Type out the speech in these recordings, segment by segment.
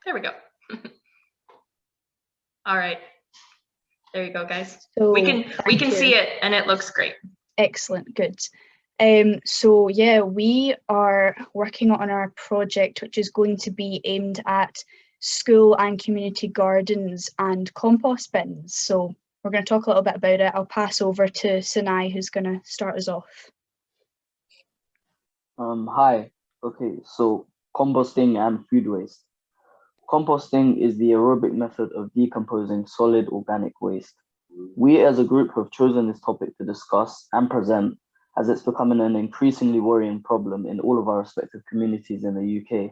There we go. All right. There you go, guys. So we can see it and it looks great. Excellent, good. So yeah, we are working on our project, which is going to be aimed at school and community gardens and compost bins. So we're going to talk a little bit about it. I'll pass over to Sinai, who's going to start us off. Hi. Okay, so composting and food waste. Composting is the aerobic method of decomposing solid organic waste. We as a group have chosen this topic to discuss and present as it's becoming an increasingly worrying problem in all of our respective communities in the UK.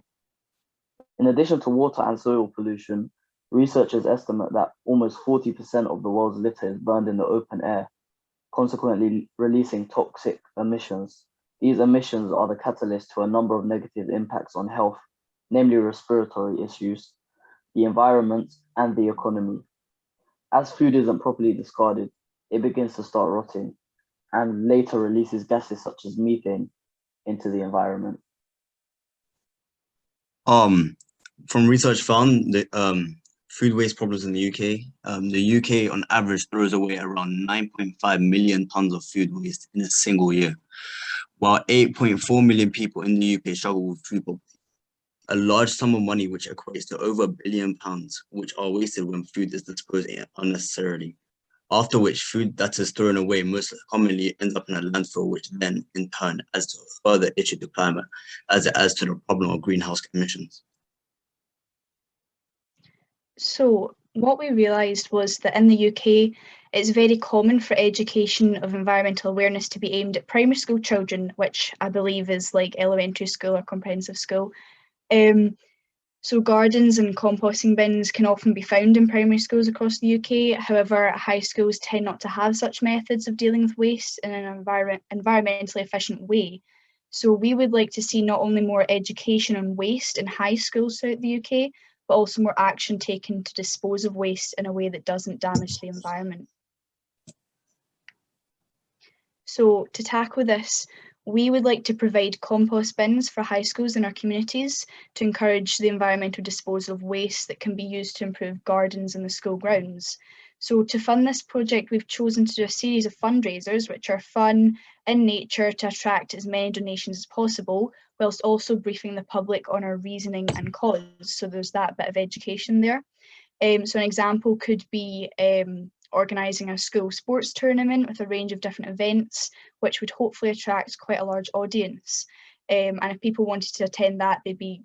In addition to water and soil pollution, researchers estimate that almost 40% of the world's litter is burned in the open air, consequently releasing toxic emissions. These emissions are the catalyst to a number of negative impacts on health, namely respiratory issues, the environment, and the economy. As food isn't properly discarded, it begins to start rotting and later releases gases such as methane into the environment. From research found that food waste problems in the UK on average throws away around 9.5 million tons of food waste in a single year, while 8.4 million people in the UK struggle with food poverty. A large sum of money which equates to over £1 billion, which are wasted when food is disposed unnecessarily, after which food that is thrown away most commonly ends up in a landfill, which then in turn adds to a further issue to climate as it adds to the problem of greenhouse emissions. So what we realised was that in the UK, it's very common for education of environmental awareness to be aimed at primary school children, which I believe is like elementary school or comprehensive school. So gardens and composting bins can often be found in primary schools across the UK. However, high schools tend not to have such methods of dealing with waste in an environmentally efficient way. So we would like to see not only more education on waste in high schools throughout the UK, but also more action taken to dispose of waste in a way that doesn't damage the environment. So to tackle this, we would like to provide compost bins for high schools in our communities to encourage the environmental disposal of waste that can be used to improve gardens in the school grounds. So to fund this project, we've chosen to do a series of fundraisers, which are fun, in nature, to attract as many donations as possible, whilst also briefing the public on our reasoning and cause. So there's that bit of education there. So an example could be organising a school sports tournament with a range of different events, which would hopefully attract quite a large audience. And if people wanted to attend that, we'd be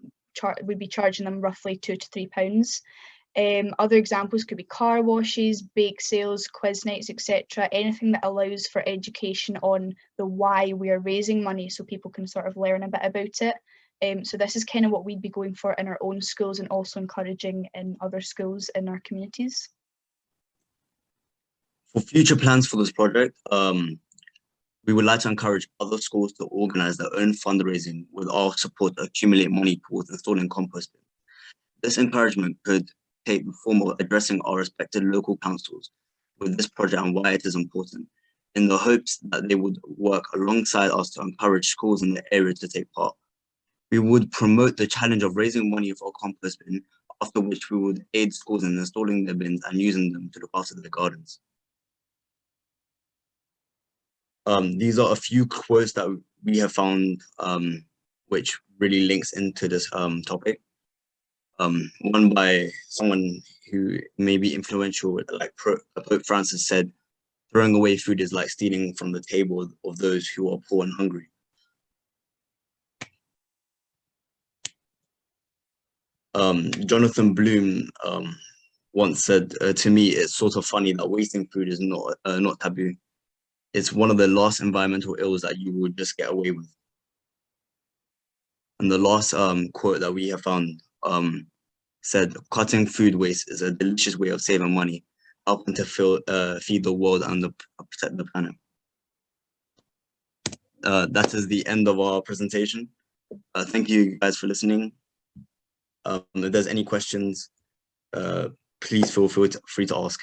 charging them roughly £2 to £3. Other examples could be car washes, bake sales, quiz nights, etc. Anything that allows for education on the why we are raising money so people can sort of learn a bit about it. So this is kind of what we'd be going for in our own schools and also encouraging in other schools in our communities. For future plans for this project, we would like to encourage other schools to organise their own fundraising with our support to accumulate money towards installing compost bins. This encouragement could take the form of addressing our respected local councils with this project and why it is important, in the hopes that they would work alongside us to encourage schools in the area to take part. We would promote the challenge of raising money for a compost bin, after which we would aid schools in installing their bins and using them to look after their gardens. These are a few quotes that we have found which really links into this topic. One by someone who may be influential, like Pope Francis said, throwing away food is like stealing from the table of those who are poor and hungry. Jonathan Bloom once said to me, it's sort of funny that wasting food is not taboo. It's one of the last environmental ills that you would just get away with. And the last quote that we have found said, cutting food waste is a delicious way of saving money, helping to feed the world and protect the planet. That is the end of our presentation. Thank you guys for listening. If there's any questions, please feel free to ask.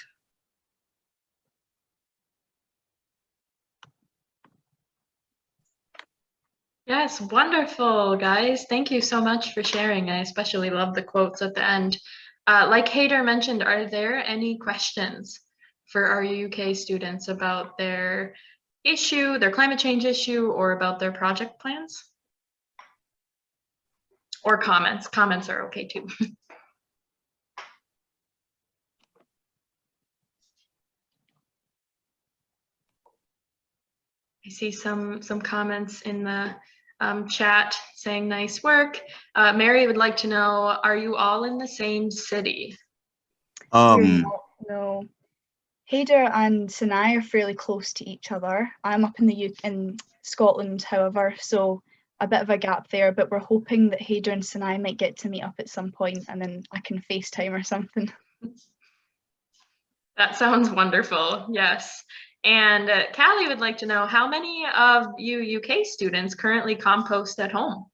Yes, wonderful, guys. Thank you so much for sharing. I especially love the quotes at the end. Like Hader mentioned, are there any questions for our UK students about their issue, their climate change issue, or about their project plans? Or comments? Comments are okay too. I see some comments in the chat saying nice work. Mary would like to know, are you all in the same city? We're not, no. Hader and Sinai are fairly close to each other. I'm up in in Scotland, however, so a bit of a gap there, but we're hoping that Hader and Sinai might get to meet up at some point and then I can FaceTime or something. That sounds wonderful, yes. And Callie would like to know, how many of you UK students currently compost at home?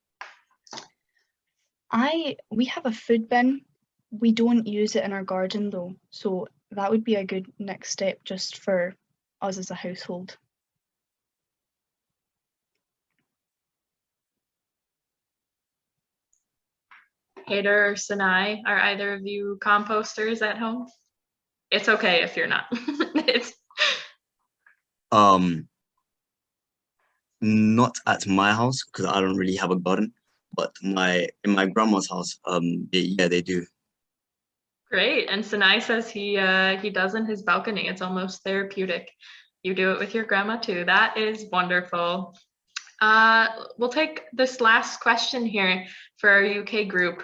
We have a food bin. We don't use it in our garden though, so that would be a good next step just for us as a household. Hader or Sinai, are either of you composters at home? It's okay if you're not. It's Not at my house because I don't really have a garden, but in my grandma's house, they do. great. And Sinai says he does in his balcony. It's almost therapeutic. You do it with your grandma too. That is wonderful. We'll take this last question here for our UK group.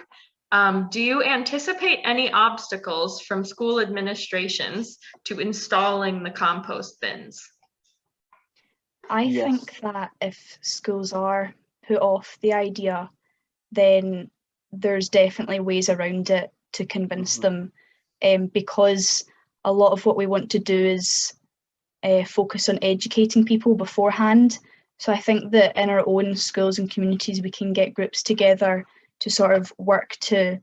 Do you anticipate any obstacles from school administrations to installing the compost bins? I Yes. think that if schools are put off the idea, then there's definitely ways around it to convince them, because a lot of what we want to do is focus on educating people beforehand. So I think that in our own schools and communities, we can get groups together to sort of work to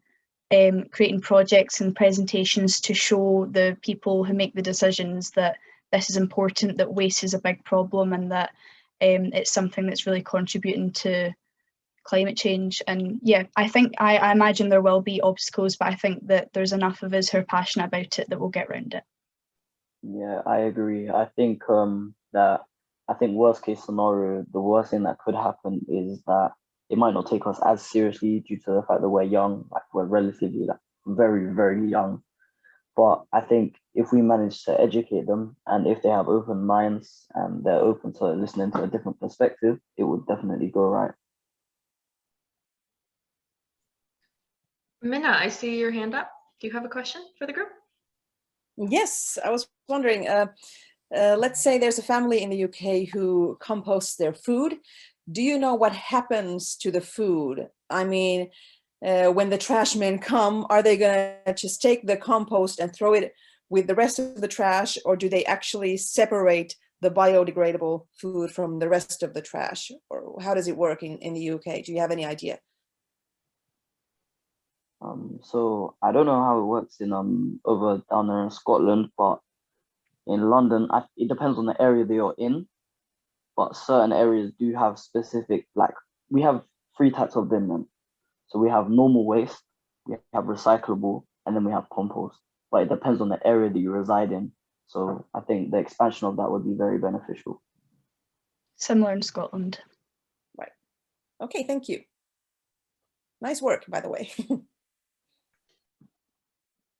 creating projects and presentations to show the people who make the decisions that this is important, that waste is a big problem, and that it's something that's really contributing to climate change. And yeah, I imagine there will be obstacles, but I think that there's enough of us who are passionate about it that we'll get around it. Yeah, I agree. I think worst case scenario, the worst thing that could happen is that it might not take us as seriously due to the fact that we're young, like we're relatively like very, very young. But I think if we manage to educate them and if they have open minds and they're open to listening to a different perspective, it would definitely go right. Minna, I see your hand up. Do you have a question for the group? Yes, I was wondering, let's say there's a family in the UK who composts their food. Do you know what happens to the food? I mean, when the trash men come, are they going to just take the compost and throw it with the rest of the trash, or do they actually separate the biodegradable food from the rest of the trash? Or how does it work in the UK? Do you have any idea? So I don't know how it works in over down there in Scotland, but in London, it depends on the area that you're in. But certain areas do have specific, like we have 3 types of bin then. So we have normal waste, we have recyclable, and then we have compost. But it depends on the area that you reside in. So I think the expansion of that would be very beneficial. Similar in Scotland. Right. Okay, thank you. Nice work, by the way.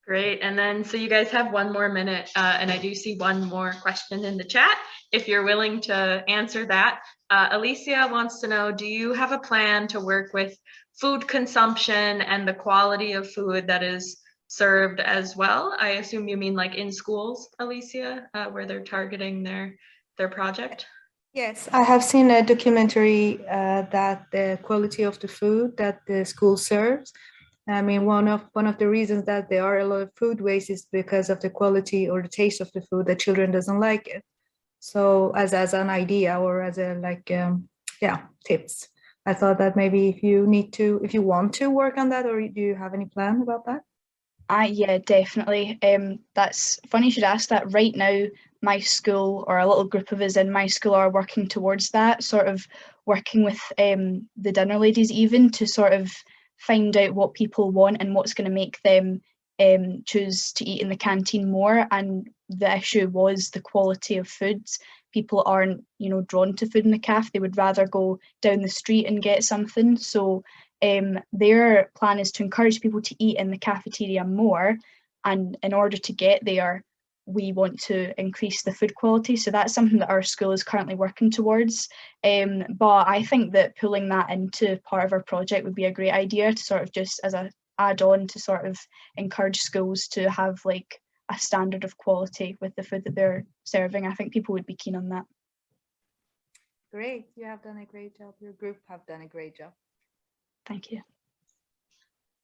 Great. And then, so you guys have 1 more minute, and I do see 1 more question in the chat. If you're willing to answer that, Alicia wants to know, do you have a plan to work with food consumption and the quality of food that is served as well? I assume you mean like in schools, Alicia, where they're targeting their project? Yes, I have seen a documentary that the quality of the food that the school serves. I mean, one of the reasons that there are a lot of food waste is because of the quality or the taste of the food. The children doesn't like it. So as an idea or as a tips, I thought that maybe if you want to work on that, or do you have any plan about that? Yeah, definitely. That's funny you should ask that. Right now, my school, or a little group of us in my school, are working towards that, sort of working with the dinner ladies even to sort of find out what people want and what's going to make them choose to eat in the canteen more. And the issue was the quality of foods. People aren't, you know, drawn to food in the cafe. They would rather go down the street and get something. So their plan is to encourage people to eat in the cafeteria more. And in order to get there, we want to increase the food quality. So that's something that our school is currently working towards. But I think that pulling that into part of our project would be a great idea, to sort of just as a add-on to sort of encourage schools to have like a standard of quality with the food that they're serving. I think people would be keen on that. Great, you have done a great job. Your group have done a great job. Thank you.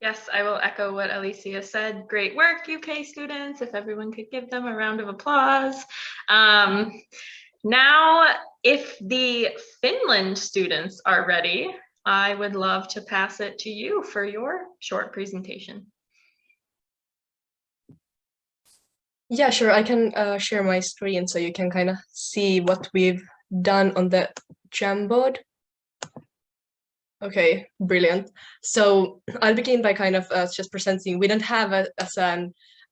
Yes, I will echo what Alicia said. Great work, UK students. If everyone could give them a round of applause. Now, if the Finland students are ready, I would love to pass it to you for your short presentation. Yeah, sure. I can share my screen so you can kind of see what we've done on the Jamboard. Okay, brilliant. So I'll begin by kind of just presenting. We don't have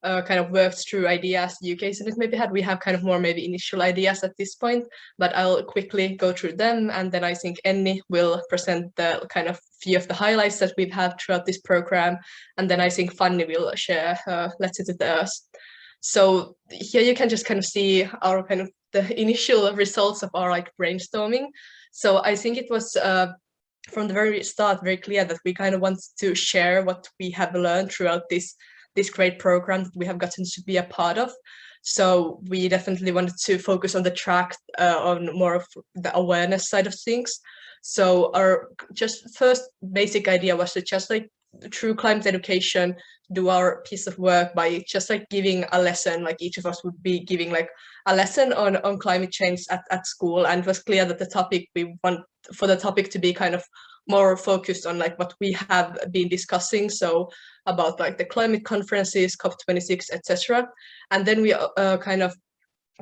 kind of worked through ideas the UK students maybe had. We have kind of more maybe initial ideas at this point, but I'll quickly go through them, and then I think Enni will present the kind of few of the highlights that we've had throughout this program, and then I think Fanny will share Let's Sit with us. So here you can just kind of see our kind of the initial results of our like brainstorming. So I think it was from the very start very clear that we kind of want to share what we have learned throughout this great program that we have gotten to be a part of. So we definitely wanted to focus on the track on more of the awareness side of things. So our just first basic idea was to just like through climate education do our piece of work by just like giving a lesson, like each of us would be giving like a lesson on climate change at school, and it was clear that the topic we want for the topic to be kind of more focused on like what we have been discussing, so about like the climate conferences, COP26, etc. And then we kind of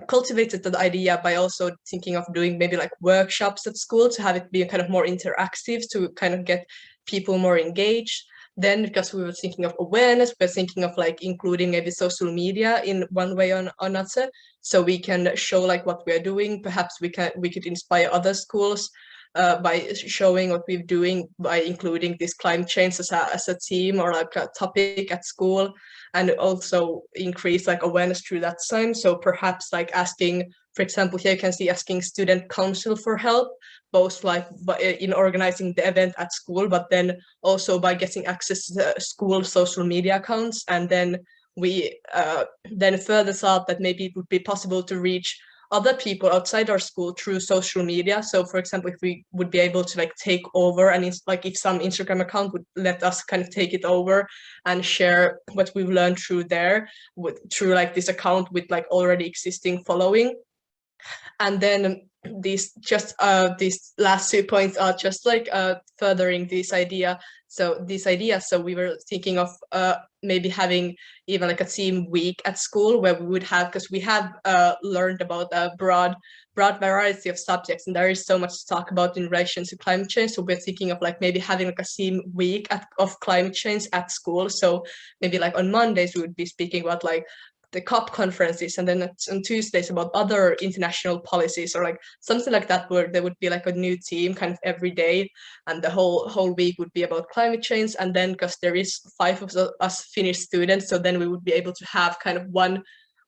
cultivated that idea by also thinking of doing maybe like workshops at school to have it be kind of more interactive to kind of get people more engaged. Then because we were thinking of awareness, we're thinking of like including maybe social media in one way or another, so we can show like what we're doing. Perhaps we could inspire other schools by showing what we're doing by including this climate change as a theme or like a topic at school, and also increase like awareness through that sign. So perhaps like asking, for example, here you can see asking student council for help, both like in organizing the event at school, but then also by getting access to the school social media accounts. And then we then further thought that maybe it would be possible to reach other people outside our school through social media. So for example, if we would be able to like take over, and it's like if some Instagram account would let us kind of take it over and share what we've learned through there through like this account with like already existing following. And then these last 2 points are just like furthering this idea. So we were thinking of maybe having even like a theme week at school where we would have, because we have learned about a broad variety of subjects, and there is so much to talk about in relation to climate change. So we're thinking of like maybe having like a theme week of climate change at school. So maybe like on Mondays we would be speaking about like the COP conferences, and then on Tuesdays about other international policies or like something like that, where there would be like a new theme kind of every day, and the whole week would be about climate change. And then because there is 5 of us Finnish students, so then we would be able to have kind of one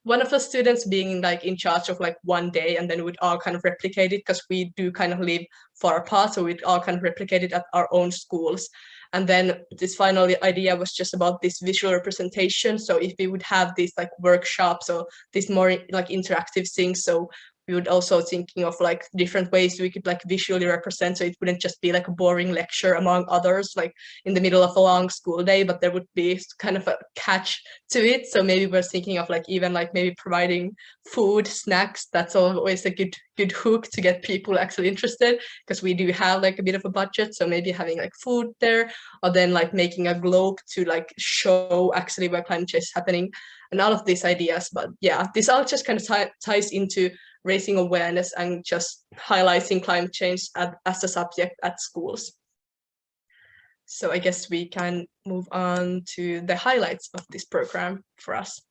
of the students being like in charge of like one day, and then we'd all kind of replicate it, because we do kind of live far apart, so we'd all kind of replicate it at our own schools. And then this final idea was just about this visual representation. So if we would have these like workshops or these more like interactive things, so we would also thinking of like different ways we could like visually represent, so it wouldn't just be like a boring lecture among others like in the middle of a long school day, but there would be kind of a catch to it. So maybe we're thinking of like even like maybe providing food, snacks. That's always a good hook to get people actually interested, because we do have like a bit of a budget. So maybe having like food there, or then like making a globe to like show actually where climate change is happening, and all of these ideas. But yeah, this all just kind of ties into raising awareness and just highlighting climate change as a subject at schools. So I guess we can move on to the highlights of this program for us.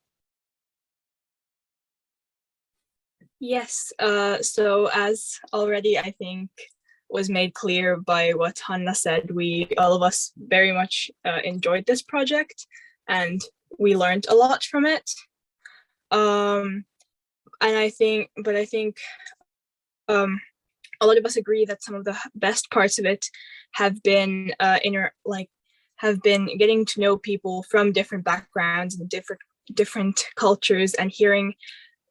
Yes, so as already I think was made clear by what Hanna said, all of us very much enjoyed this project and we learned a lot from it. And I think a lot of us agree that some of the best parts of it have been getting to know people from different backgrounds and different cultures and hearing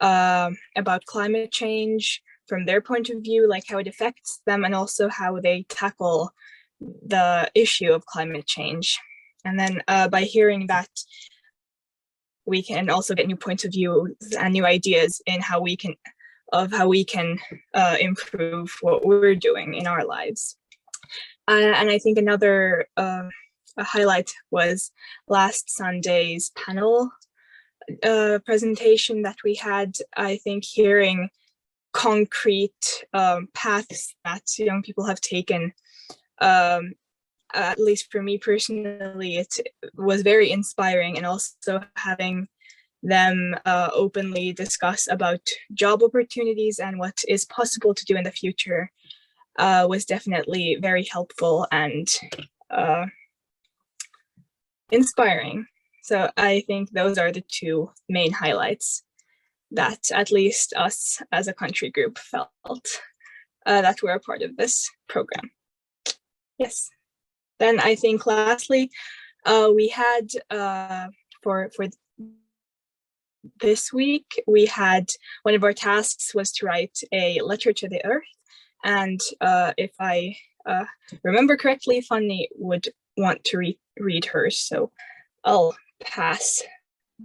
about climate change from their point of view, like how it affects them and also how they tackle the issue of climate change. And then by hearing that, we can also get new points of view and new ideas in how we can improve what we're doing in our lives. And I think another a highlight was last Sunday's panel presentation that we had. I think hearing concrete paths that young people have taken, at least for me personally, it was very inspiring, and also having them openly discuss about job opportunities and what is possible to do in the future was definitely very helpful and inspiring. So I think those are the two main highlights that at least us as a country group felt that we're a part of this program. Yes. Then I think lastly, we had for this week, we had one of our tasks was to write a letter to the earth. And if I remember correctly, Fanny would want to read hers. So I'll pass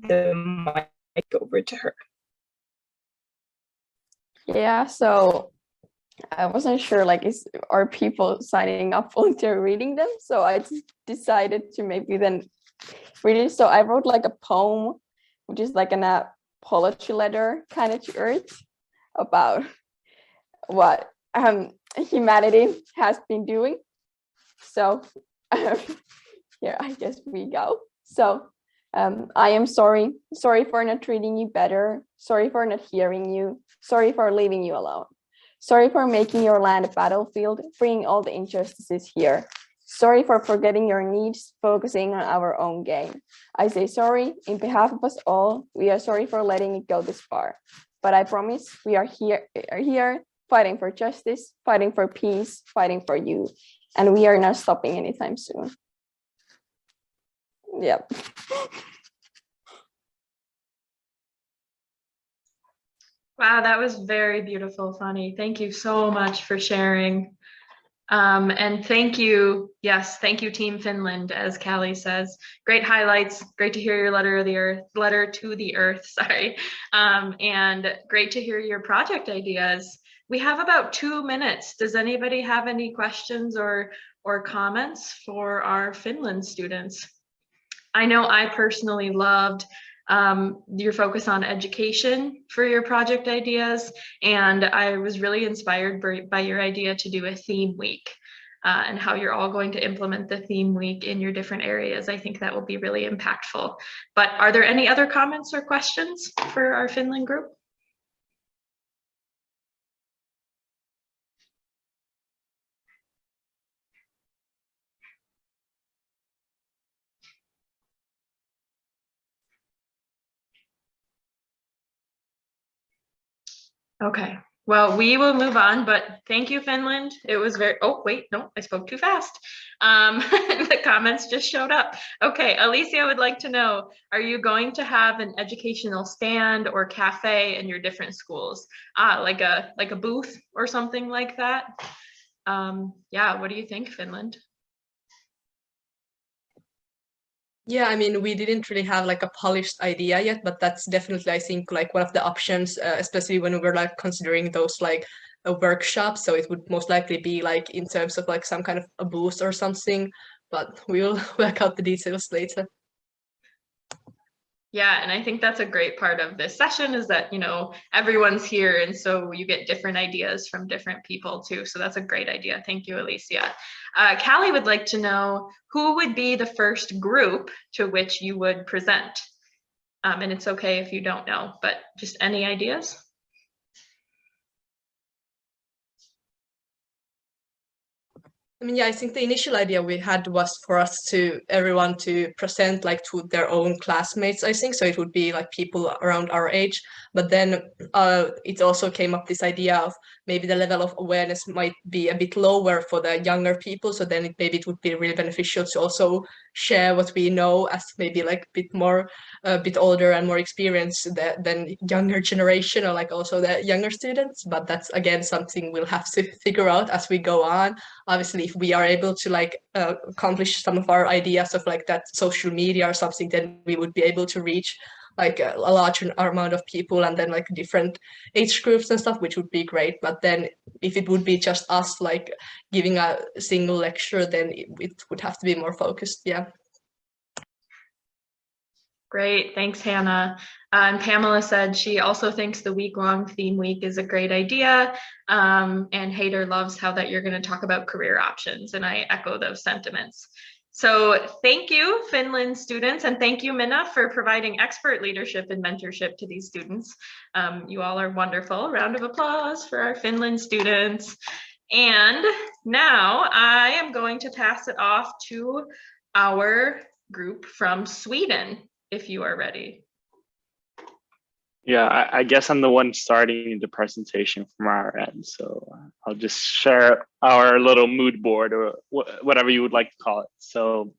the mic over to her. Yeah, so I wasn't sure, like, are people signing up volunteer reading them? So I just decided to maybe then read it. So I wrote like a poem, which is like an apology letter kind of to Earth about what humanity has been doing. So here, I guess we go. So I am sorry for not treating you better, sorry for not hearing you, sorry for leaving you alone, sorry for making your land a battlefield, bringing all the injustices here, sorry for forgetting your needs, focusing on our own gain. I say sorry in behalf of us all. We are sorry for letting it go this far, but I promise we are here fighting for justice, fighting for peace, fighting for you, and we are not stopping anytime soon. Yep. Wow, that was very beautiful, Fanny. Thank you so much for sharing. And thank you, yes, thank you, Team Finland, as Callie says. Great highlights, great to hear your letter to the earth, sorry. And great to hear your project ideas. We have about 2 minutes. Does anybody have any questions or comments for our Finland students? I know I personally loved your focus on education for your project ideas, and I was really inspired by your idea to do a theme week and how you're all going to implement the theme week in your different areas. I think that will be really impactful. But are there any other comments or questions for our Finland group? Okay, well, we will move on, but thank you, Finland. It was very, oh, wait, no, I spoke too fast. The comments just showed up. Okay, Alicia would like to know, are you going to have an educational stand or cafe in your different schools? Like a booth or something like that? Yeah, what do you think, Finland? Yeah, I mean, we didn't really have like a polished idea yet, but that's definitely, I think, like one of the options, especially when we were like considering those like a workshop. So it would most likely be like in terms of like some kind of a booth or something, but we'll work out the details later. Yeah, and I think that's a great part of this session is that, you know, everyone's here and so you get different ideas from different people too. So that's a great idea. Thank you, Alicia. Callie would like to know who would be the first group to which you would present? And it's okay if you don't know, but just any ideas? I mean, yeah, I think the initial idea we had was for everyone to present like to their own classmates, I think. So it would be like people around our age. But then it also came up this idea of maybe the level of awareness might be a bit lower for the younger people. So then maybe it would be really beneficial to also share what we know as maybe like a bit older and more experienced than younger generation, or like also the younger students. But that's again something we'll have to figure out as we go on. Obviously, if we are able to like accomplish some of our ideas of like that social media or something, then we would be able to reach like a large amount of people and then like different age groups and stuff, which would be great. But then if it would be just us like giving a single lecture, then it would have to be more focused. Yeah. Great, thanks, Hannah. And Pamela said she also thinks the week-long theme week is a great idea. And Hader loves how that you're going to talk about career options, and I echo those sentiments. So thank you, Finland students, and thank you, Minna, for providing expert leadership and mentorship to these students. You all are wonderful. Round of applause for our Finland students. And now I am going to pass it off to our group from Sweden, if you are ready. Yeah, I guess I'm the one starting the presentation from our end. So I'll just share our little mood board, or whatever you would like to call it. So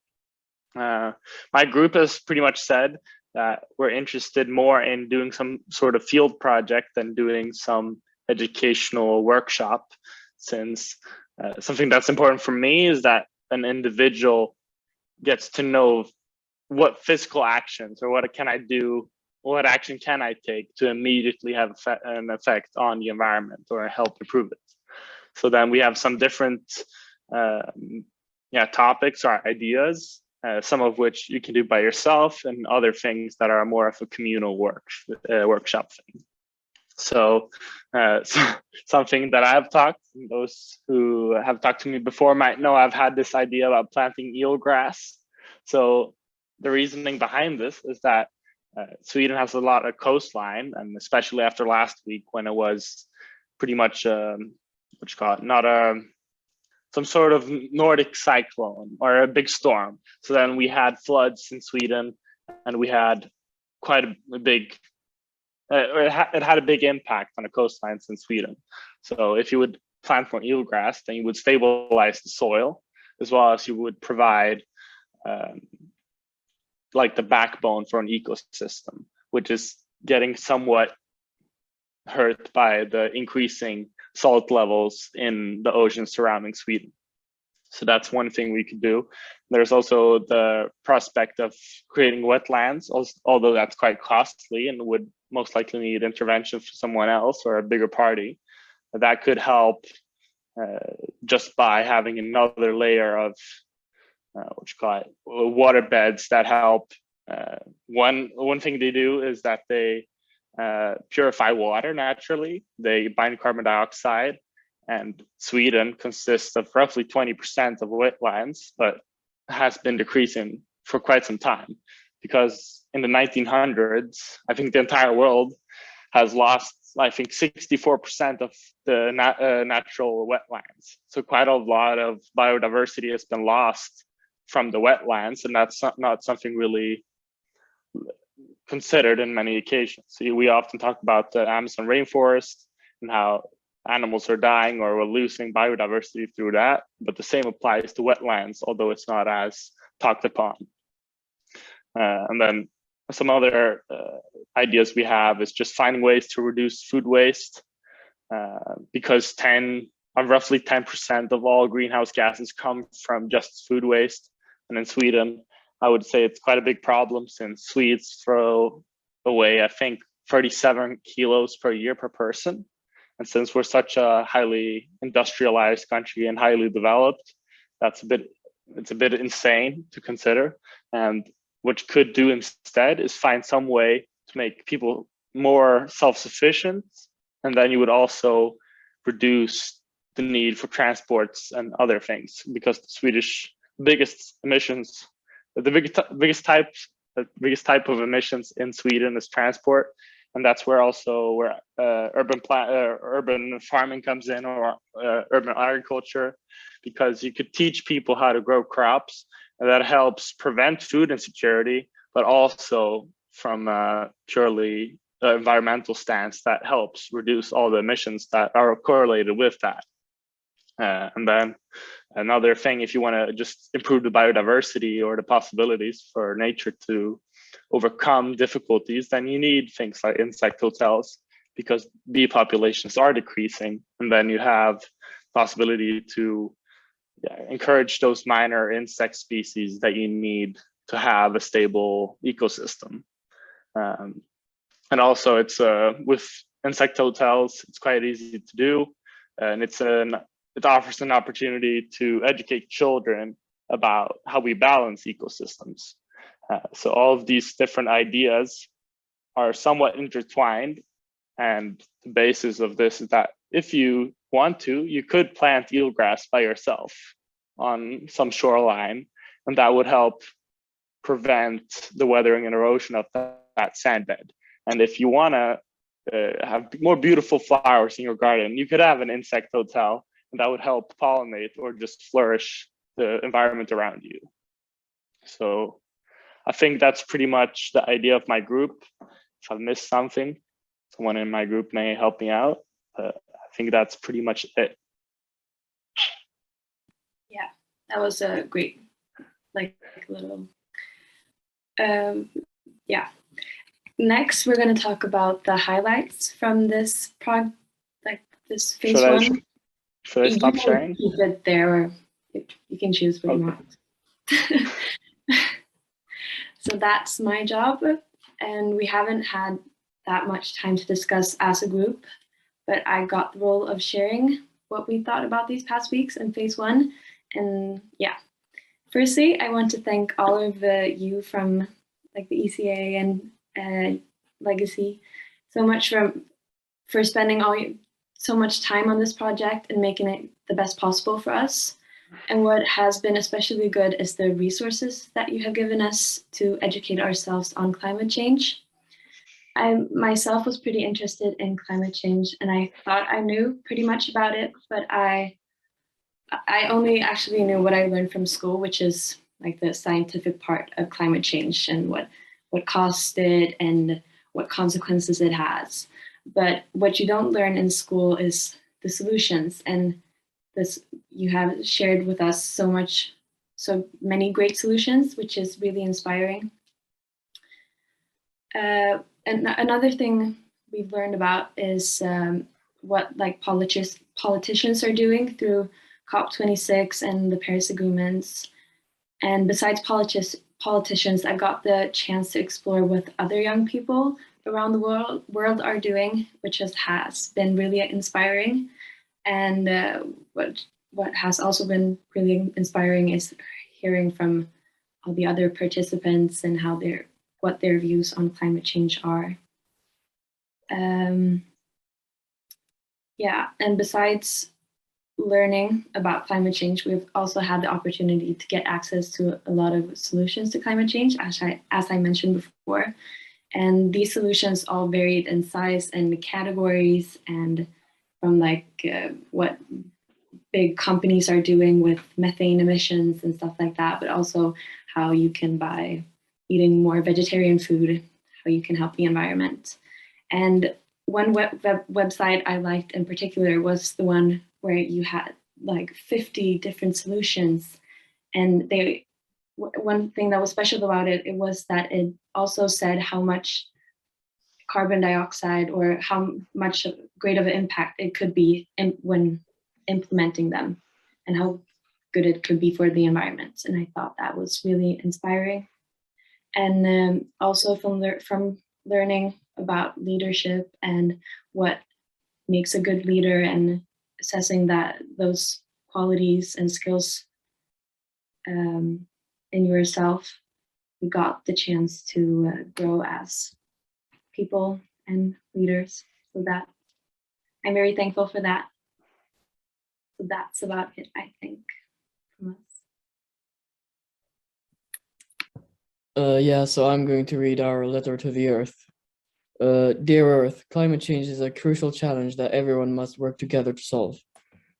my group has pretty much said that we're interested more in doing some sort of field project than doing some educational workshop, since something that's important for me is that an individual gets to know what physical actions or what can I do, what action can I take to immediately have an effect on the environment or help improve it. So then we have some different topics or ideas, some of which you can do by yourself, and other things that are more of a communal workshop thing. So something that I've talked, those who have talked to me before might know I've had this idea about planting eelgrass. So the reasoning behind this is that Sweden has a lot of coastline, and especially after last week when it was pretty much some sort of Nordic cyclone or a big storm. So then we had floods in Sweden, and we had quite a big it had a big impact on the coastlines in Sweden. So if you would plant more eelgrass, then you would stabilize the soil, as well as you would provide like the backbone for an ecosystem, which is getting somewhat hurt by the increasing salt levels in the ocean surrounding Sweden. So that's one thing we could do. There's also the prospect of creating wetlands, although that's quite costly and would most likely need intervention from someone else or a bigger party. That could help just by having another layer of water beds that help. One thing they do is that they purify water naturally. They bind carbon dioxide, and Sweden consists of roughly 20% of wetlands, but has been decreasing for quite some time, because in the 1900s, I think the entire world has lost, I think, 64% of the natural wetlands. So quite a lot of biodiversity has been lost from the wetlands, and that's not something really considered in many occasions. So we often talk about the Amazon rainforest and how animals are dying or we're losing biodiversity through that, but the same applies to wetlands, although it's not as talked upon. And then some other ideas we have is just finding ways to reduce food waste, because roughly 10% of all greenhouse gases come from just food waste. And in Sweden, I would say it's quite a big problem, since Swedes throw away, I think, 37 kilos per year per person. And since we're such a highly industrialized country and highly developed, it's a bit insane to consider. And what you could do instead is find some way to make people more self-sufficient, and then you would also reduce the need for transports and other things, because the Swedish biggest emissions, the biggest type of emissions in Sweden is transport, and that's where urban farming comes in, or urban agriculture, because you could teach people how to grow crops, and that helps prevent food insecurity, but also from purely environmental stance, that helps reduce all the emissions that are correlated with that. And then another thing, if you want to just improve the biodiversity or the possibilities for nature to overcome difficulties, then you need things like insect hotels, because bee populations are decreasing, and then you have possibility to encourage those minor insect species that you need to have a stable ecosystem. And also, it's with insect hotels, it's quite easy to do, and it offers an opportunity to educate children about how we balance ecosystems. So all of these different ideas are somewhat intertwined, and the basis of this is that if you want to, you could plant eelgrass by yourself on some shoreline, and that would help prevent the weathering and erosion of that sand bed. And if you want to have more beautiful flowers in your garden, you could have an insect hotel, and that would help pollinate or just flourish the environment around you. So I think that's pretty much the idea of my group. If I've missed something, someone in my group may help me out. I think that's pretty much it. Yeah, that was a great, little, yeah. Next, we're going to talk about the highlights from this this phase one. Should I stop sharing? Keep it there, or you can choose what you want. So that's my job, and we haven't had that much time to discuss as a group, but I got the role of sharing what we thought about these past weeks in phase one. And yeah, firstly, I want to thank all of you from the ECA and Legacy so much for spending so much time on this project and making it the best possible for us. And what has been especially good is the resources that you have given us to educate ourselves on climate change. I myself was pretty interested in climate change, and I thought I knew pretty much about it, but I only actually knew what I learned from school, which is the scientific part of climate change and what caused it and what consequences it has. But what you don't learn in school is the solutions, and you have shared with us so many great solutions, which is really inspiring. And another thing we've learned about is what politicians are doing through COP26 and the Paris agreements. And besides politicians, I got the chance to explore what other young people around the world are doing, which has been really inspiring. And what has also been really inspiring is hearing from all the other participants and what their views on climate change are. Yeah, and besides learning about climate change, we've also had the opportunity to get access to a lot of solutions to climate change, as I mentioned before. And these solutions all varied in size and categories, and from what big companies are doing with methane emissions and stuff like that, but also how you can, by eating more vegetarian food, how you can help the environment. And one website I liked in particular was the one where you had 50 different solutions. And one thing that was special about it was that it also said how much carbon dioxide or how much great of an impact it could be when implementing them, and how good it could be for the environment. And I thought that was really inspiring. And also from learning about leadership and what makes a good leader, and assessing those qualities and skills in yourself we got the chance to grow as people and leaders. So that I'm very thankful for that. So that's about it, I think, from us. Yeah, so I'm going to read our letter to the Earth. Dear Earth, climate change is a crucial challenge that everyone must work together to solve.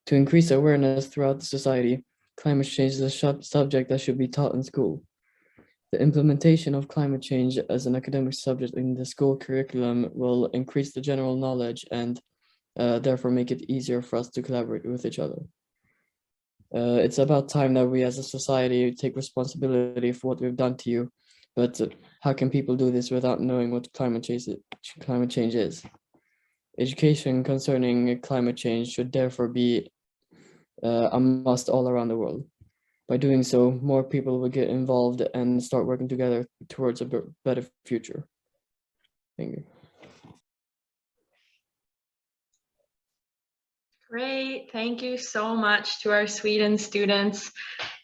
To increase awareness throughout the society, climate change is a subject that should be taught in school. The implementation of climate change as an academic subject in the school curriculum will increase the general knowledge and therefore make it easier for us to collaborate with each other. It's about time that we as a society take responsibility for what we've done to you, but how can people do this without knowing what climate change is? Education concerning climate change should therefore be a must all around the world. By doing so, more people will get involved and start working together towards a better future. Thank you. Great, thank you so much to our Sweden students.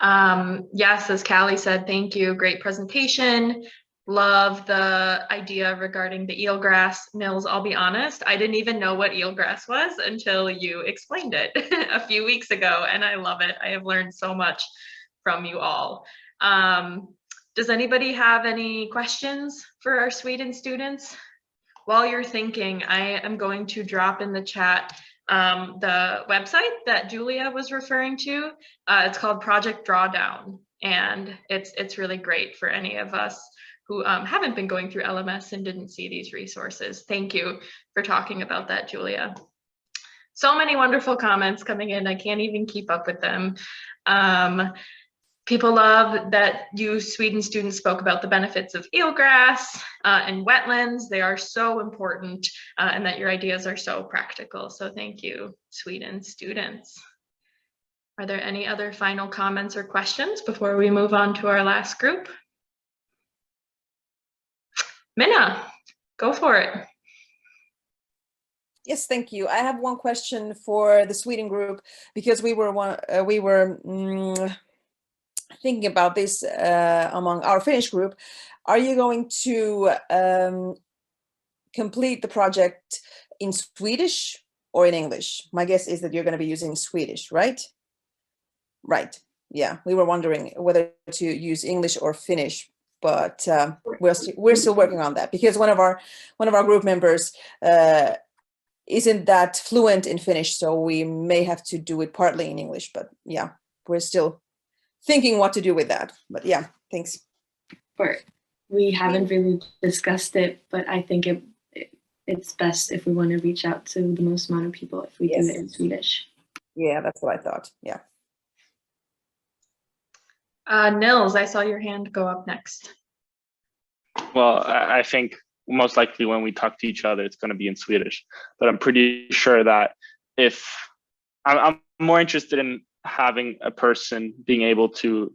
Yes, as Callie said, thank you, great presentation. Love the idea regarding the eelgrass. Nils, I'll be honest, I didn't even know what eelgrass was until you explained it a few weeks ago, and I love it. I have learned so much from you all. Does anybody have any questions for our Sweden students? While you're thinking, I am going to drop in the chat the website that Julia was referring to. It's called Project Drawdown, and it's really great for any of us who haven't been going through LMS and didn't see these resources. Thank you for talking about that, Julia. So many wonderful comments coming in. I can't even keep up with them. People love that you Sweden students spoke about the benefits of eelgrass and wetlands. They are so important and that your ideas are so practical. So thank you, Sweden students. Are there any other final comments or questions before we move on to our last group? Minna, go for it. Yes, thank you. I have one question for the Sweden group, because we were thinking about this among our Finnish group. Are you going to complete the project in Swedish or in English? My guess is that you're going to be using Swedish, right? Right. Yeah, we were wondering whether to use English or Finnish, but we're still working on that, because one of our group members isn't that fluent in Finnish, so we may have to do it partly in English. But yeah, we're still thinking what to do with that. But yeah, thanks. We haven't really discussed it, but I think it's best if we want to reach out to the most amount of people if we do it in Swedish. Yeah, that's what I thought. Yeah. Nils, I saw your hand go up next. Well, I think most likely when we talk to each other, it's going to be in Swedish. But I'm pretty sure that if I'm more interested in having a person being able to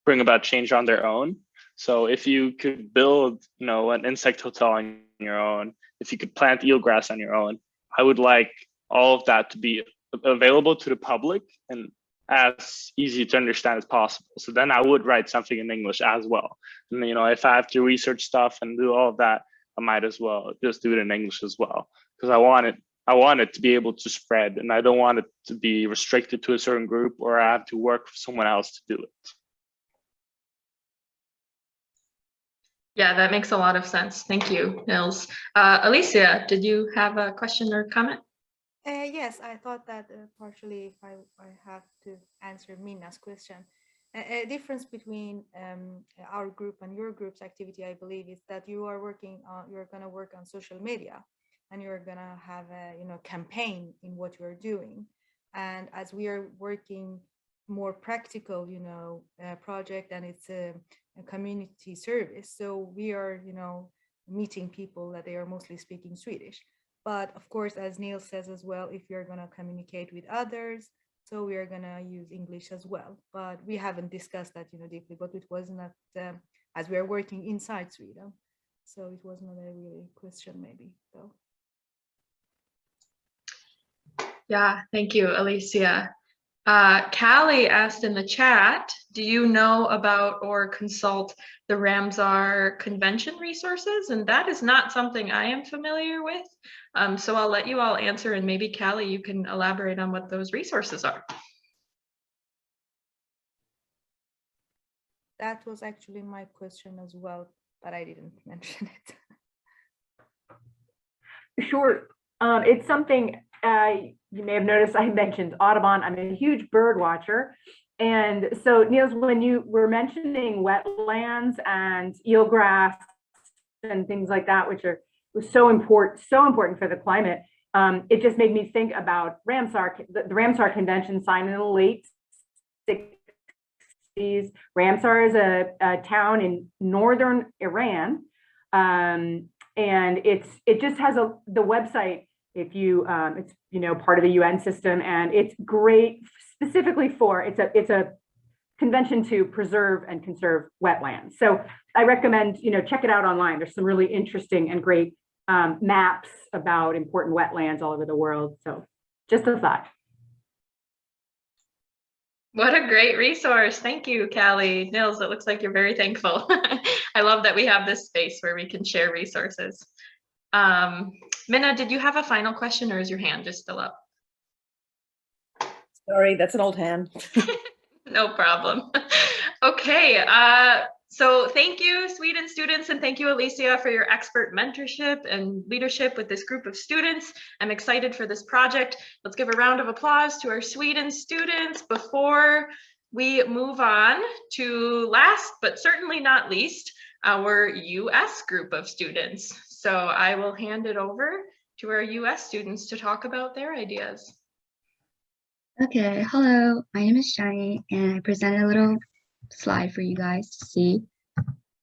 bring about change on their own. So if you could build, an insect hotel on your own, if you could plant eelgrass on your own, I would like all of that to be available to the public and as easy to understand as possible. So then I would write something in English as well. And if I have to research stuff and do all of that, I might as well just do it in English as well, because I want it to be able to spread, and I don't want it to be restricted to a certain group or I have to work for someone else to do it. Yeah, that makes a lot of sense. Thank you, Nils. Alicia, did you have a question or comment? Yes, I thought that partially if I have to answer Minna's question. A difference between our group and your group's activity, I believe, is that you're going to work on social media, and you're going to have a campaign in what you're doing. And as we are working more practical project, and it's a community service, so we are meeting people that they are mostly speaking Swedish. But of course, as Neil says as well, if you're going to communicate with others, so we are going to use English as well. But we haven't discussed that deeply, but it was not as we are working inside Sweden, so it was not a really question maybe though. Yeah, thank you, Alicia. Callie asked in the chat, do you know about or consult the Ramsar Convention resources? And that is not something I am familiar with. So I'll let you all answer, and maybe Callie, you can elaborate on what those resources are. That was actually my question as well, but I didn't mention it. Sure. It's something you may have noticed I mentioned Audubon. I'm a huge bird watcher. And so, Niels, when you were mentioning wetlands and eelgrass and things like that, which are so important for the climate, it just made me think about Ramsar, the Ramsar Convention signed in the late 60s. Ramsar is a town in northern Iran. And it just has the website, if you it's part of the UN system, and it's great specifically for it's a convention to preserve and conserve wetlands. So I recommend check it out online. There's some really interesting and great maps about important wetlands all over the world. So just a thought. What a great resource. Thank you, Callie. Nils, it looks like you're very thankful. I love that we have this space where we can share resources. Minna, did you have a final question, or is your hand just still up? Sorry, that's an old hand. No problem. Okay, so thank you, Sweden students, and thank you, Alicia, for your expert mentorship and leadership with this group of students. I'm excited for this project. Let's give a round of applause to our Sweden students before we move on to, last but certainly not least, our US group of students. So I will hand it over to our US students to talk about their ideas. Okay, hello, my name is Shani, and I presented a little slide for you guys to see.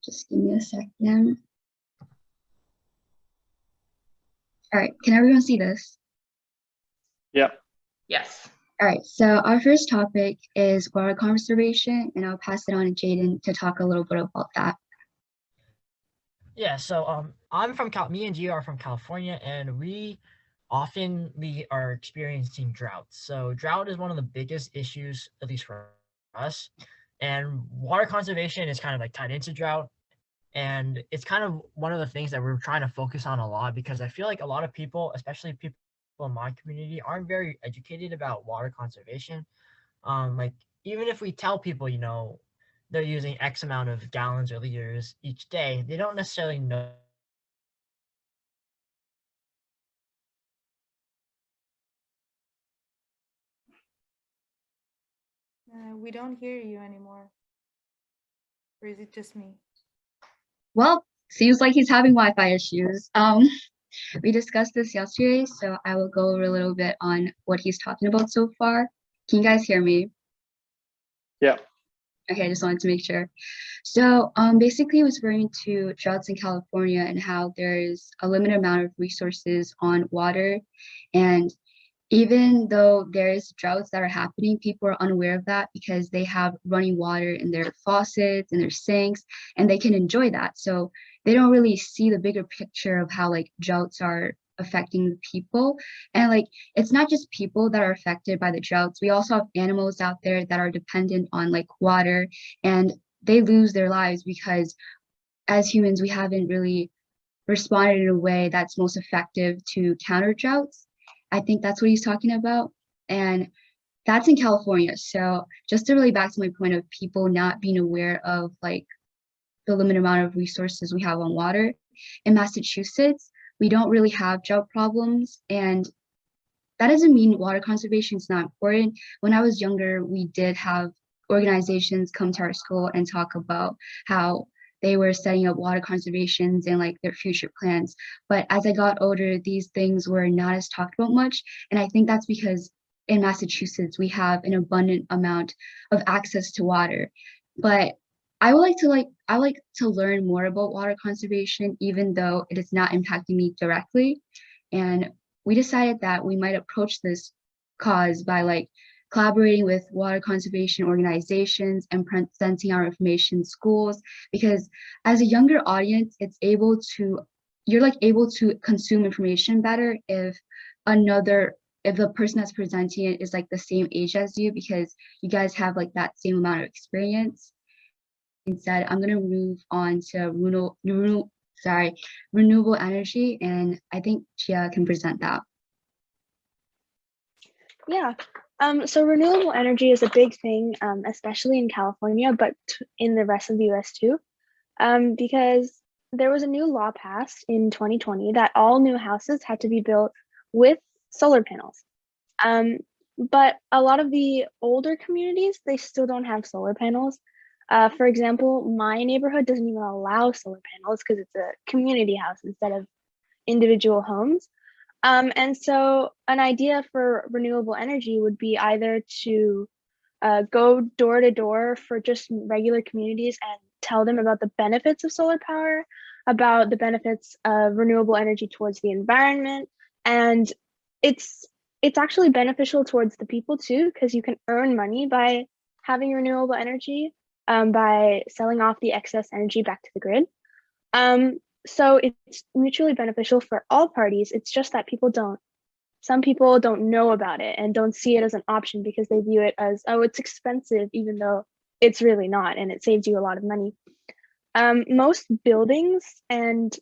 Just give me a second. All right, can everyone see this? Yep. Yes. All right, so our first topic is water conservation, and I'll pass it on to Jaden to talk a little bit about that. Yeah, so I'm from me and Gio are from California, and we are experiencing droughts. So drought is one of the biggest issues, at least for us. And water conservation is kind of like tied into drought. And it's kind of one of the things that we're trying to focus on a lot, because I feel like a lot of people, especially people in my community, aren't very educated about water conservation. Like even if we tell people, they're using X amount of gallons or liters each day, they don't necessarily know. We don't hear you anymore. Or is it just me? Well, seems like he's having Wi-Fi issues. We discussed this yesterday, so I will go over a little bit on what he's talking about so far. Can you guys hear me? Yeah. Okay, I just wanted to make sure. So basically, I was referring to droughts in California and how there's a limited amount of resources on water. And even though there's droughts that are happening, people are unaware of that because they have running water in their faucets and their sinks, and they can enjoy that. So they don't really see the bigger picture of how like droughts are affecting the people. And like it's not just people that are affected by the droughts. We also have animals out there that are dependent on like water, and they lose their lives because as humans we haven't really responded in a way that's most effective to counter droughts. I think that's what he's talking about, and that's in California. So just to relate back to my point of people not being aware of like the limited amount of resources we have on water, in Massachusetts we don't really have drought problems, and that doesn't mean water conservation is not important. When I was younger, we did have organizations come to our school and talk about how they were setting up water conservations and like their future plans. But as I got older, these things were not as talked about much. And I think that's because in Massachusetts, we have an abundant amount of access to water. But I would like to learn more about water conservation, even though it is not impacting me directly. And we decided that we might approach this cause by like collaborating with water conservation organizations and presenting our information in schools, because as a younger audience, you're able to consume information better if if the person that's presenting it is like the same age as you, because you guys have like that same amount of experience. Instead, I'm going to move on to renewable energy, and I think Chia can present that. Yeah, so renewable energy is a big thing, especially in California, but in the rest of the US too, because there was a new law passed in 2020 that all new houses had to be built with solar panels. But a lot of the older communities, they still don't have solar panels. For example, my neighborhood doesn't even allow solar panels because it's a community house instead of individual homes. And so an idea for renewable energy would be either to go door to door for just regular communities and tell them about the benefits of solar power, about the benefits of renewable energy towards the environment. And it's actually beneficial towards the people too, because you can earn money by having renewable energy by selling off the excess energy back to the grid. So it's mutually beneficial for all parties. It's just that some people don't know about it and don't see it as an option because they view it as, oh, it's expensive, even though it's really not, and it saves you a lot of money. Most buildings and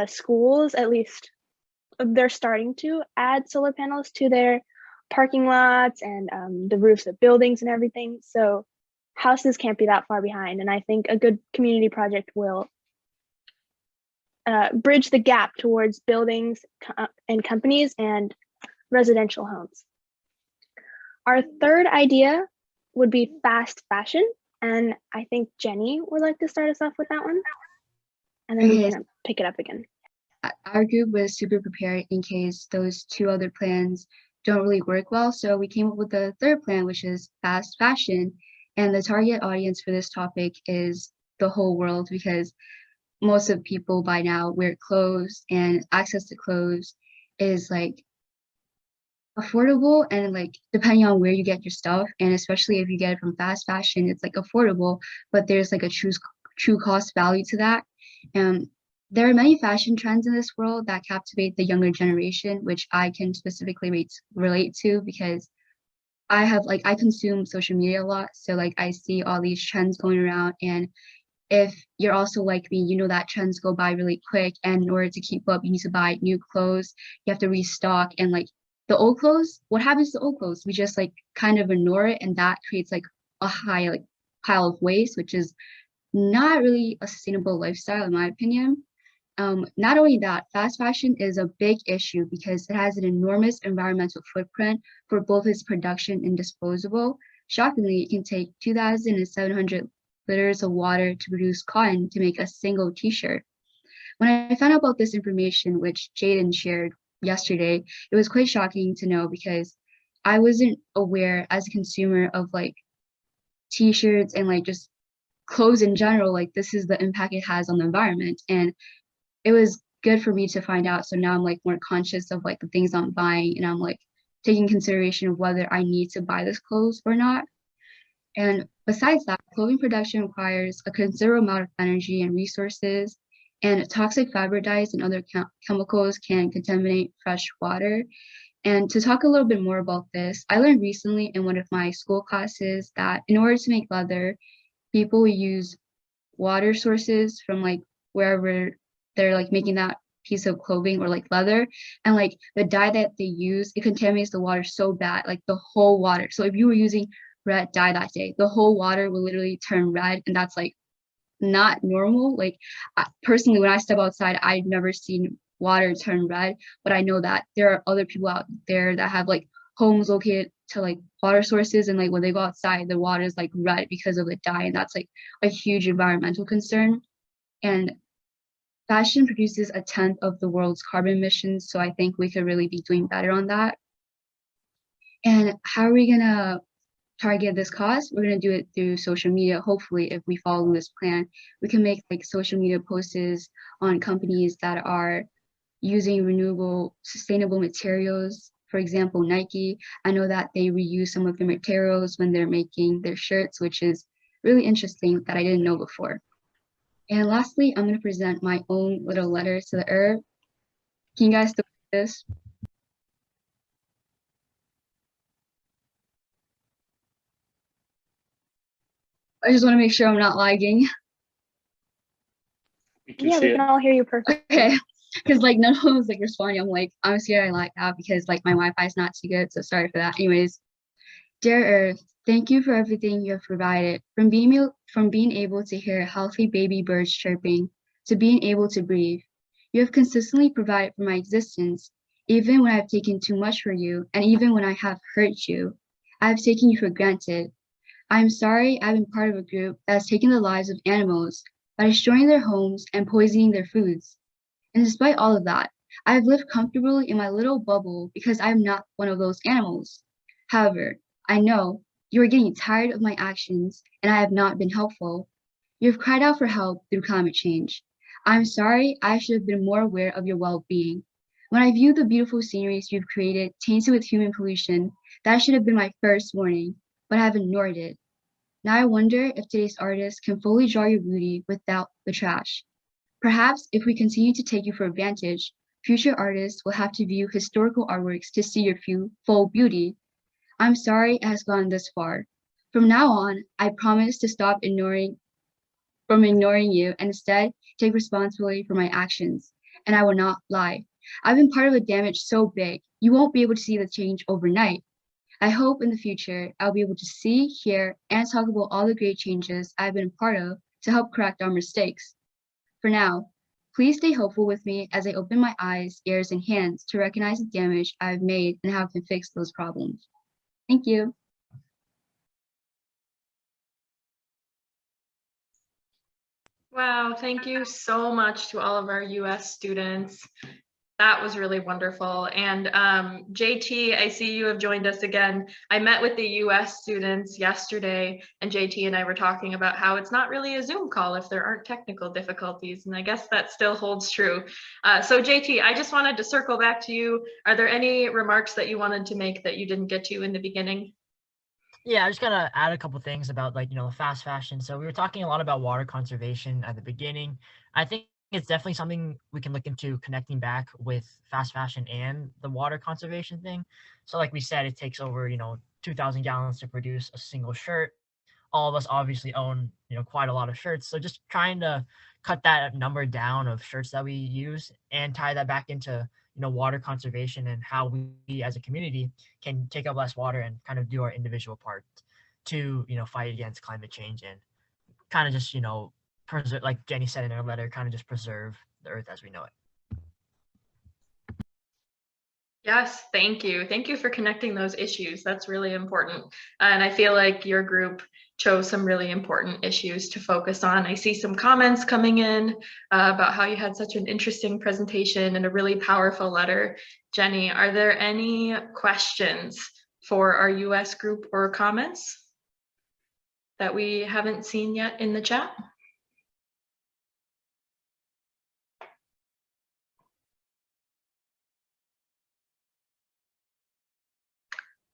schools, at least, they're starting to add solar panels to their parking lots and the roofs of buildings and everything. So houses can't be that far behind. And I think a good community project will bridge the gap towards buildings and companies and residential homes. Our third idea would be fast fashion. And I think Jenny would like to start us off with that one. And then we can pick it up again. Our group was super prepared in case those two other plans don't really work well. So we came up with the third plan, which is fast fashion. And the target audience for this topic is the whole world, because most of people by now wear clothes, and access to clothes is like affordable, and like depending on where you get your stuff, and especially if you get it from fast fashion, it's like affordable, but there's like a true cost value to that. There are many fashion trends in this world that captivate the younger generation, which I can specifically relate to because I consume social media a lot. So like I see all these trends going around, and if you're also like me, you know that trends go by really quick, and in order to keep up, you need to buy new clothes, you have to restock, and like the old clothes, what happens to old clothes? We just like kind of ignore it, and that creates like a high like pile of waste, which is not really a sustainable lifestyle in my opinion. Not only that, fast fashion is a big issue because it has an enormous environmental footprint for both its production and disposal. Shockingly, it can take 2,700 liters of water to produce cotton to make a single t-shirt. When I found out about this information, which Jaden shared yesterday, it was quite shocking to know because I wasn't aware as a consumer of like t-shirts and like just clothes in general, like this is the impact it has on the environment. And it was good for me to find out. So now I'm like more conscious of like the things I'm buying, and I'm like taking consideration of whether I need to buy this clothes or not. And besides that, clothing production requires a considerable amount of energy and resources, and toxic fabric dyes and other chemicals can contaminate fresh water. And to talk a little bit more about this, I learned recently in one of my school classes that in order to make leather, people use water sources from like wherever they're like making that piece of clothing or like leather, and like the dye that they use, it contaminates the water so bad, like the whole water. So if you were using red dye that day, the whole water will literally turn red, and that's like not normal. Like personally, when I step outside, I've never seen water turn red, but I know that there are other people out there that have like homes located to like water sources, and like when they go outside, the water is like red because of the dye, and that's like a huge environmental concern. And fashion produces 1/10 of the world's carbon emissions, so I think we could really be doing better on that. And how are we gonna target this cost? We're gonna do it through social media. Hopefully, if we follow this plan, we can make like social media posts on companies that are using renewable, sustainable materials. For example, Nike, I know that they reuse some of the materials when they're making their shirts, which is really interesting that I didn't know before. And lastly, I'm going to present my own little letter to the earth. Can you guys do this? I just want to make sure I'm not lagging. Yeah, we can all hear you perfectly. Okay. Because like none of them was like responding. I'm like, I'm scared I lag out because like my Wi-Fi is not too good. So sorry for that. Anyways, dear Earth, thank you for everything you have provided. From being able to hear healthy baby birds chirping to being able to breathe. You have consistently provided for my existence, even when I've taken too much for you, and even when I have hurt you. I have taken you for granted. I am sorry I've been part of a group that has taken the lives of animals by destroying their homes and poisoning their foods. And despite all of that, I have lived comfortably in my little bubble because I am not one of those animals. However, I know you are getting tired of my actions and I have not been helpful. You have cried out for help through climate change. I'm sorry I should have been more aware of your well-being. When I view the beautiful sceneries you've created tainted with human pollution, that should have been my first warning, but I have ignored it. Now I wonder if today's artists can fully draw your beauty without the trash. Perhaps if we continue to take you for advantage, future artists will have to view historical artworks to see your full beauty. I'm sorry it has gone this far. From now on, I promise to stop ignoring you and instead take responsibility for my actions. And I will not lie. I've been part of a damage so big, you won't be able to see the change overnight. I hope in the future I'll be able to see, hear, and talk about all the great changes I've been a part of to help correct our mistakes. For now, please stay hopeful with me as I open my eyes, ears, and hands to recognize the damage I've made and how I can fix those problems. Thank you. Wow, thank you so much to all of our US students. That was really wonderful. And JT, I see you have joined us again. I met with the US students yesterday, and JT and I were talking about how it's not really a Zoom call if there aren't technical difficulties, and I guess that still holds true. So JT, I just wanted to circle back to you. Are there any remarks that you wanted to make that you didn't get to in the beginning? Yeah, I just gotta add a couple things about like, the fast fashion. So we were talking a lot about water conservation at the beginning. I think it's definitely something we can look into connecting back with fast fashion and the water conservation thing. So like we said, it takes over, 2,000 gallons to produce a single shirt. All of us obviously own, quite a lot of shirts. So just trying to cut that number down of shirts that we use and tie that back into, water conservation and how we as a community can take up less water and kind of do our individual part to, fight against climate change and kind of just, preserve, like Jenny said in her letter, kind of just preserve the earth as we know it. Yes, thank you. Thank you for connecting those issues. That's really important. And I feel like your group chose some really important issues to focus on. I see some comments coming in about how you had such an interesting presentation and a really powerful letter. Jenny, are there any questions for our US group or comments that we haven't seen yet in the chat?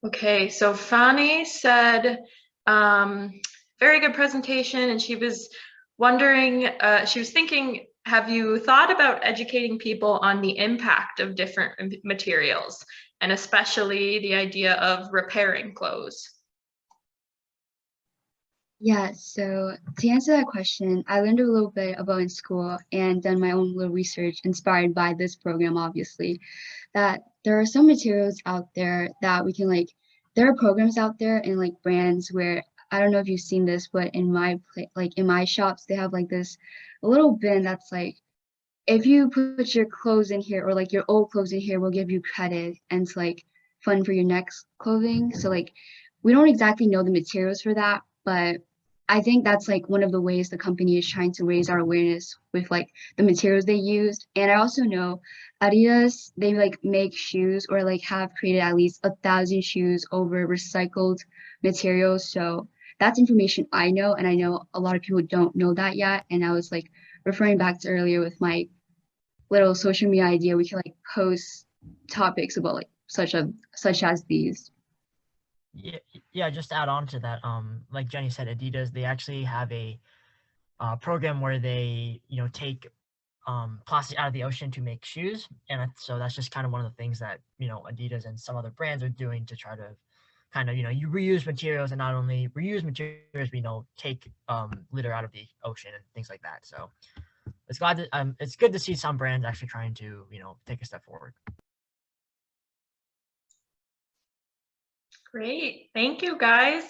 Okay, so Fani said, very good presentation, and she was wondering, she was thinking, have you thought about educating people on the impact of different materials, and especially the idea of repairing clothes? Yeah, so to answer that question, I learned a little bit about in school and done my own little research inspired by this program, obviously, that there are some materials out there that we can there are programs out there and like brands where, I don't know if you've seen this, but in my in my shops, they have like this little bin that's like, if you put your clothes in here or like your old clothes in here, we'll give you credit, and it's like fun for your next clothing. So like, we don't exactly know the materials for that, but I think that's like one of the ways the company is trying to raise our awareness with like the materials they used. And I also know Adidas, they like make shoes or like have created at least 1,000 shoes over recycled materials. So that's information I know, and I know a lot of people don't know that yet. And I was like referring back to earlier with my little social media idea, we can like post topics about like such as these. Yeah, just to add on to that, like Jenny said, Adidas, they actually have a program where they, take plastic out of the ocean to make shoes. And so that's just kind of one of the things that, Adidas and some other brands are doing to try to kind of, you reuse materials, and not only reuse materials, but, take litter out of the ocean and things like that. So it's good to see some brands actually trying to, take a step forward. Great, thank you guys.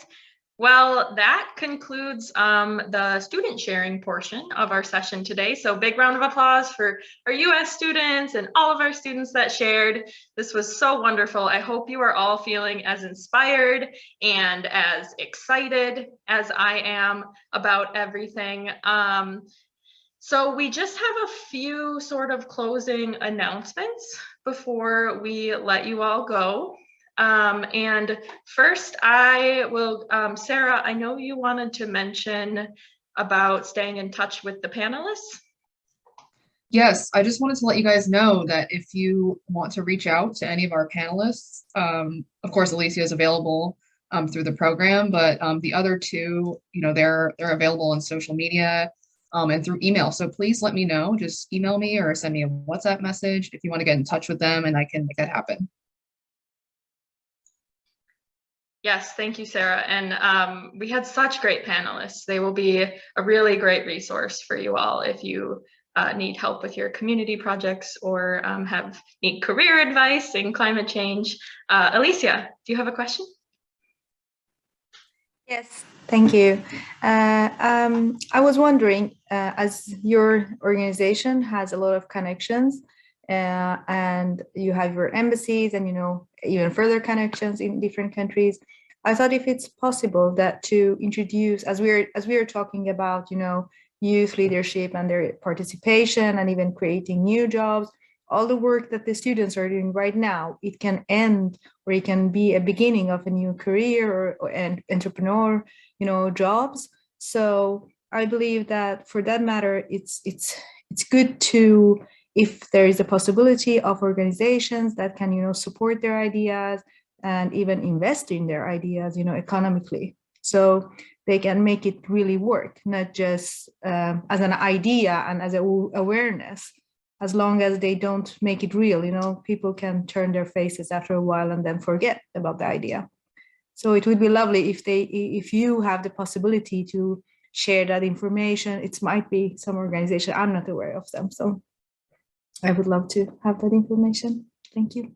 Well, that concludes the student sharing portion of our session today. So big round of applause for our US students and all of our students that shared. This was so wonderful. I hope you are all feeling as inspired and as excited as I am about everything. So we just have a few sort of closing announcements before we let you all go. And first I will, Sarah, I know you wanted to mention about staying in touch with the panelists. Yes, I just wanted to let you guys know that if you want to reach out to any of our panelists, of course, Alicia is available through the program, but the other two, they're available on social media and through email. So please let me know. Just email me or send me a WhatsApp message if you want to get in touch with them, and I can make that happen. Yes, thank you, Sarah. And we had such great panelists. They will be a really great resource for you all if you need help with your community projects or need career advice in climate change. Alicia, do you have a question? Yes, thank you. I was wondering, as your organization has a lot of connections and you have your embassies and, even further connections in different countries, I thought if it's possible that to introduce, as we are talking about, youth leadership and their participation and even creating new jobs, all the work that the students are doing right now, it can end or it can be a beginning of a new career or an entrepreneur, jobs. So I believe that for that matter, it's good to, if there is a possibility of organizations that can, support their ideas and even invest in their ideas, economically. So they can make it really work, not just as an idea and as an awareness. As long as they don't make it real, people can turn their faces after a while and then forget about the idea. So it would be lovely if you have the possibility to share that information. It might be some organization, I'm not aware of them. So I would love to have that information. Thank you.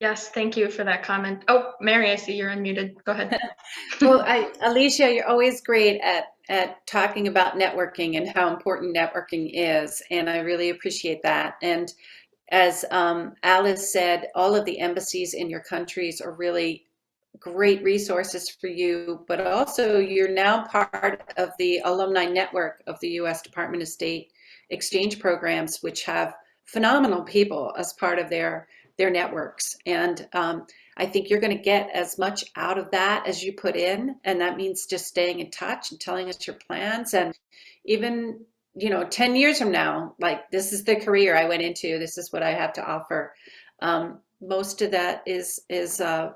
Yes, thank you for that comment. Oh, Mary, I see you're unmuted. Go ahead. Well, Alicia, you're always great at talking about networking and how important networking is, and I really appreciate that. And as Alice said, all of the embassies in your countries are really great resources for you, but also you're now part of the alumni network of the U.S. Department of State exchange programs, which have phenomenal people as part of their networks. And I think you're going to get as much out of that as you put in. And that means just staying in touch and telling us your plans. And even, 10 years from now, like, this is the career I went into, this is what I have to offer. Most of that is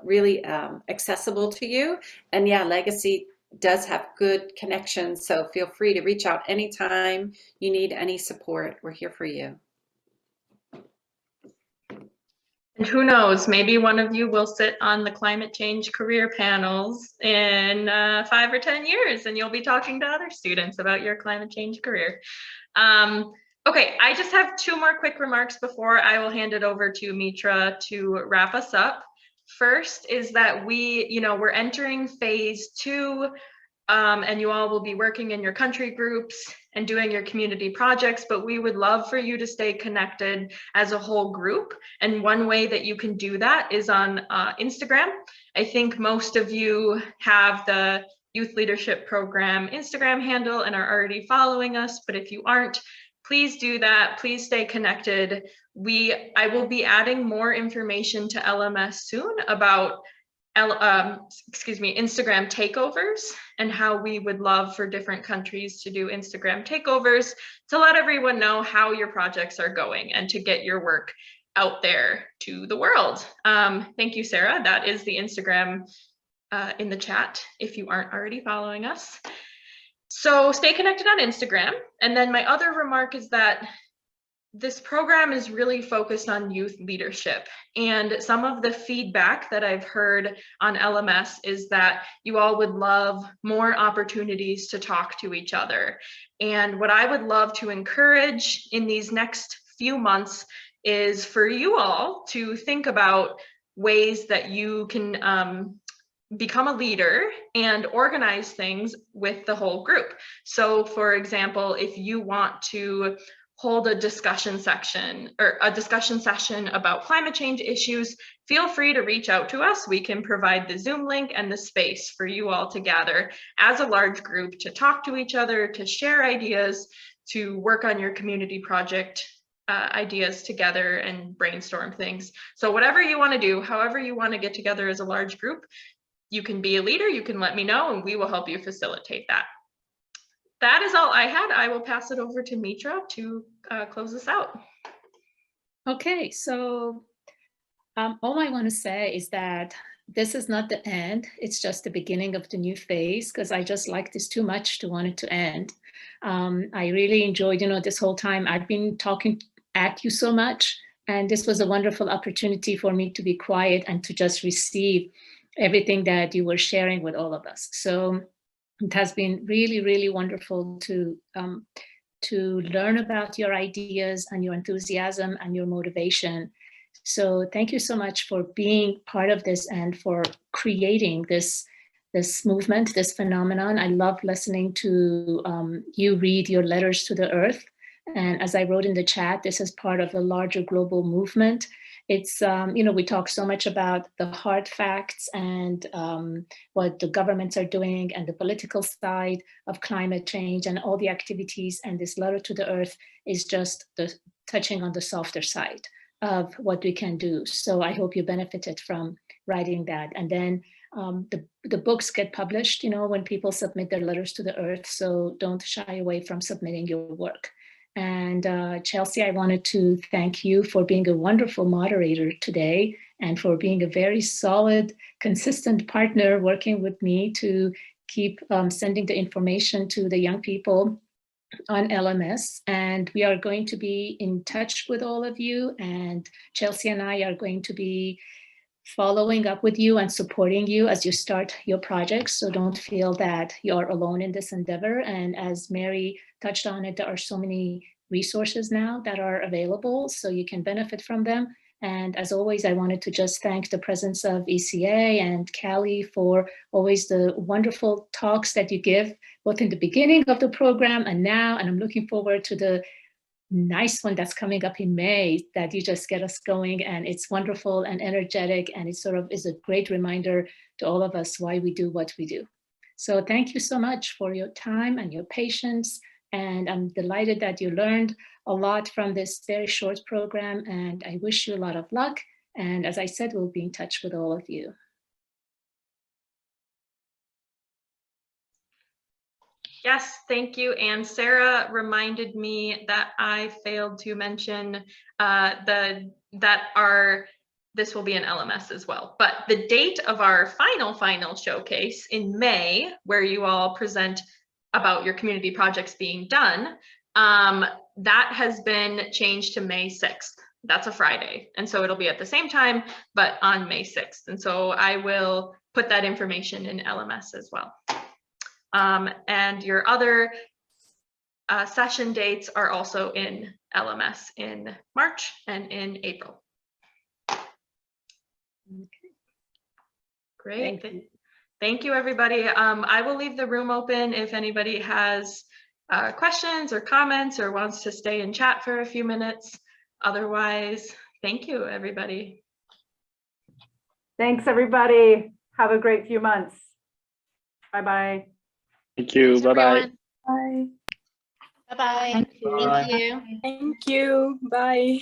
really accessible to you. And yeah, Legacy does have good connections. So feel free to reach out anytime you need any support. We're here for you. And who knows, maybe one of you will sit on the climate change career panels in 5 or 10 years, and you'll be talking to other students about your climate change career. Okay, I just have 2 more quick remarks before I will hand it over to Mitra to wrap us up. First is that we're entering phase 2, and you all will be working in your country groups and doing your community projects, but we would love for you to stay connected as a whole group. And one way that you can do that is on Instagram. I think most of you have the Youth Leadership Program Instagram handle and are already following us, but if you aren't, please do that. Please stay connected. I will be adding more information to LMS soon about Instagram takeovers and how we would love for different countries to do Instagram takeovers to let everyone know how your projects are going and to get your work out there to the world. Thank you, Sarah. That is the Instagram in the chat if you aren't already following us. So stay connected on Instagram. And then my other remark is that this program is really focused on youth leadership. And some of the feedback that I've heard on LMS is that you all would love more opportunities to talk to each other. And what I would love to encourage in these next few months is for you all to think about ways that you can become a leader and organize things with the whole group. So for example, if you want to hold a discussion section or a discussion session about climate change issues, feel free to reach out to us. We can provide the Zoom link and the space for you all to gather as a large group to talk to each other, to share ideas, to work on your community project ideas together and brainstorm things. So whatever you want to do, however you want to get together as a large group, you can be a leader, you can let me know, and we will help you facilitate that. That is all I had. I will pass it over to Mitra to close this out. Okay, so all I want to say is that this is not the end. It's just the beginning of the new phase, because I just like this too much to want it to end. I really enjoyed, this whole time I've been talking at you so much, and this was a wonderful opportunity for me to be quiet and to just receive everything that you were sharing with all of us. So it has been really, really wonderful to learn about your ideas and your enthusiasm and your motivation. So thank you so much for being part of this and for creating this movement, this phenomenon. I love listening to you read your letters to the earth. And as I wrote in the chat, this is part of a larger global movement. It's, we talk so much about the hard facts and what the governments are doing and the political side of climate change and all the activities. And this letter to the earth is just touching on the softer side of what we can do. So I hope you benefited from writing that. And then the books get published, when people submit their letters to the earth. So don't shy away from submitting your work. And Chelsea, I wanted to thank you for being a wonderful moderator today and for being a very solid, consistent partner working with me to keep sending the information to the young people on LMS. And we are going to be in touch with all of you, and Chelsea and I are going to be following up with you and supporting you as you start your projects. So don't feel that you're alone in this endeavor. And as Mary touched on it, there are so many resources now that are available, so you can benefit from them. And as always, I wanted to just thank the presence of ECA and Callie for always the wonderful talks that you give, both in the beginning of the program and now. And I'm looking forward to the nice one that's coming up in May that you just get us going, and it's wonderful and energetic, and it sort of is a great reminder to all of us why we do what we do. So thank you so much for your time and your patience, and I'm delighted that you learned a lot from this very short program, and I wish you a lot of luck. And as I said, we'll be in touch with all of you. Yes, thank you. And Sarah reminded me that I failed to mention this will be an LMS as well. But the date of our final showcase in May, where you all present about your community projects being done, that has been changed to May 6th. That's a Friday. And so it'll be at the same time, but on May 6th. And so I will put that information in LMS as well. And your other session dates are also in LMS in March and in April. Okay. Great. Thank you, everybody. I will leave the room open if anybody has questions or comments or wants to stay and chat for a few minutes. Otherwise, thank you, everybody. Thanks, everybody. Have a great few months. Bye-bye. Thank you. Bye-bye. Bye. Bye-bye. Thank you. Thank you. Bye.